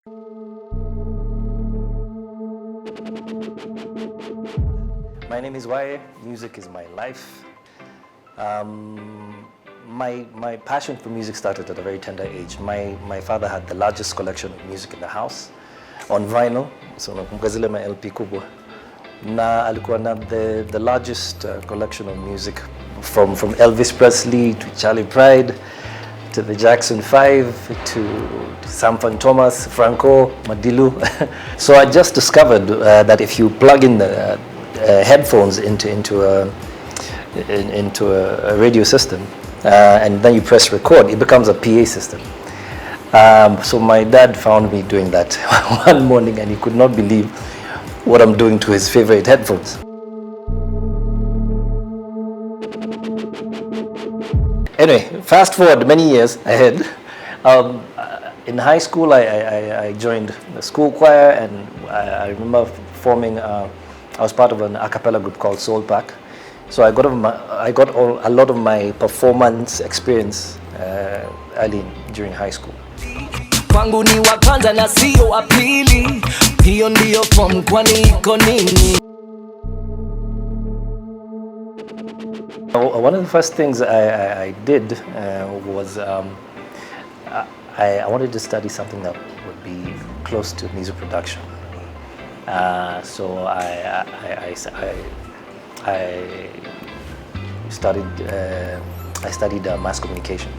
My name is Wyre. Music is my life. My passion for music started at a very tender age. My father had the largest collection of music in the house on vinyl. So nakumbuka ma LP kubwa. Na alikuwa na the largest collection of music from Elvis Presley to Charlie Pride to the Jackson 5 to Sam Thomas, Franco, Madilu. So I just discovered that if you plug in the headphones into a radio system and then you press record, it becomes a PA system. So my dad found me doing that one morning and he could not believe what I'm doing to his favorite headphones. Anyway, fast forward many years ahead. In high school, I joined the school choir, and I remember forming. I was part of an a cappella group called Soul Pack. So I got a lot of my performance experience early during high school. Kwangu ni wa kwanza na sio wa pili, hiyo ndio form kwani iko nini? One of the first things I did was I wanted to study something that would be close to music production. So I studied mass communication.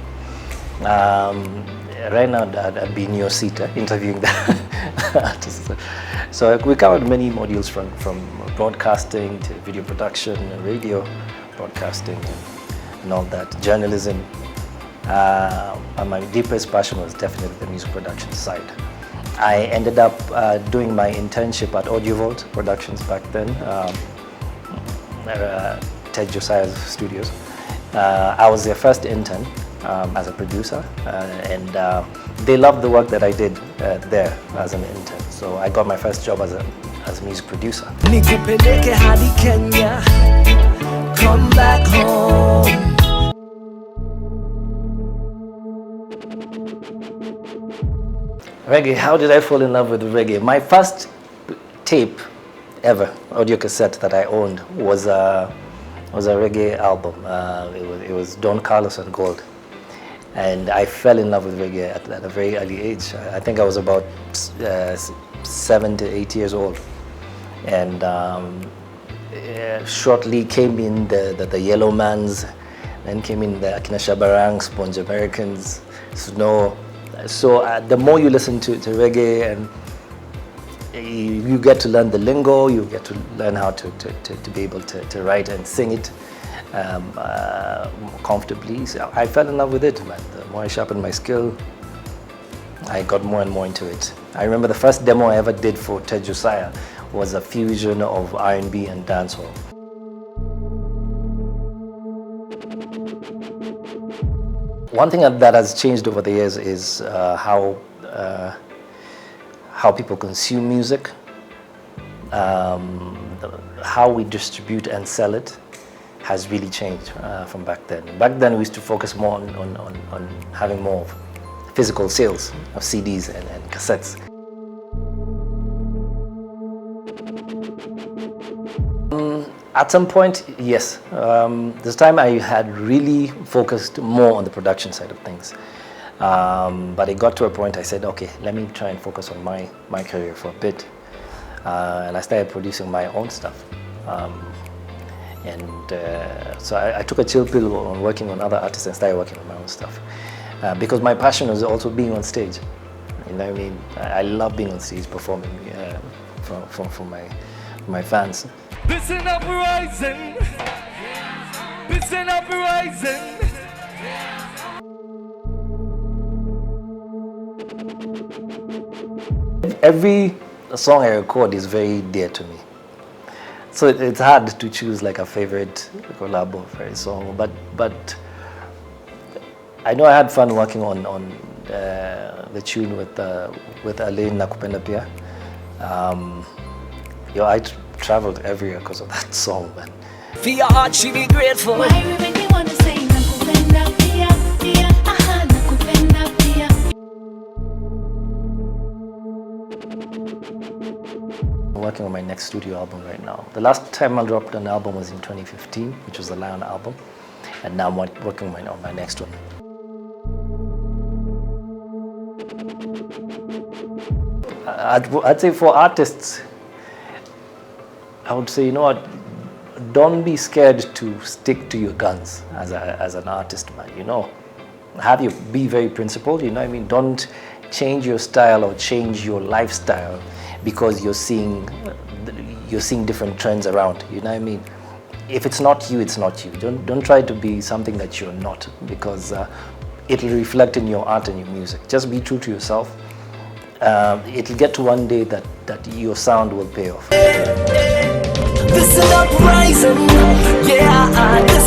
Right now I'd be in your seat interviewing the artists. So we covered many modules from broadcasting to video production, radio broadcasting and all that, journalism. And my deepest passion was definitely the music production side. I ended up doing my internship at Audio Vault Productions back then, Ted Josiah's studios. I was their first intern as a producer, and they loved the work that I did there as an intern. So I got my first job as a music producer. Nikupeleke hadi Kenya, come back home. Reggae, how did I fall in love with reggae? My first tape ever, audio cassette that I owned was a reggae album. It was Don Carlos and Gold. And I fell in love with reggae at a very early age. I think I was about 7 to 8 years old. And shortly came in the Yellow Mans, then came in the Akina Shabarang, Sponge Americans, Snow. So the more you listen to reggae, and you get to learn the lingo, you get to learn how to be able to write and sing it comfortably. So I fell in love with it, man. The more I sharpened my skill, I got more and more into it. I remember the first demo I ever did for Ted Josiah was a fusion of R&B and dancehall. One thing that has changed over the years is how people consume music, how we distribute and sell it has really changed from back then. Back then we used to focus more on having more physical sales of CDs and cassettes. At some point, yes. This time I had really focused more on the production side of things. But it got to a point I said, okay, let me try and focus on my career for a bit. And I started producing my own stuff. So I took a chill pill on working on other artists and started working on my own stuff. Because my passion was also being on stage. You know what I mean? I love being on stage performing for my fans. Listen up, rising. Listen up, rising. Every song I record is very dear to me. So it's hard to choose like a favorite collab or favorite song, but I know I had fun working on the tune with Alain Nakupenda Pia. I traveled everywhere because of that song, man. For your heart, she be grateful. Why we make me want to say nakupenda pia, pia, aha, nakupenda pia. working on my next studio album right now. The last time I dropped an album was in 2015, which was the Lion album, and now I'm working on my next one. I'd say for artists, I would say, you know what, don't be scared to stick to your guns as an artist, man. You know, be very principled. You know what I mean? Don't change your style or change your lifestyle because you're seeing different trends around. You know what I mean? If it's not you, it's not you. Don't try to be something that you're not, because it'll reflect in your art and your music. Just be true to yourself. It'll get to one day that your sound will pay off. This is an uprising, yeah, this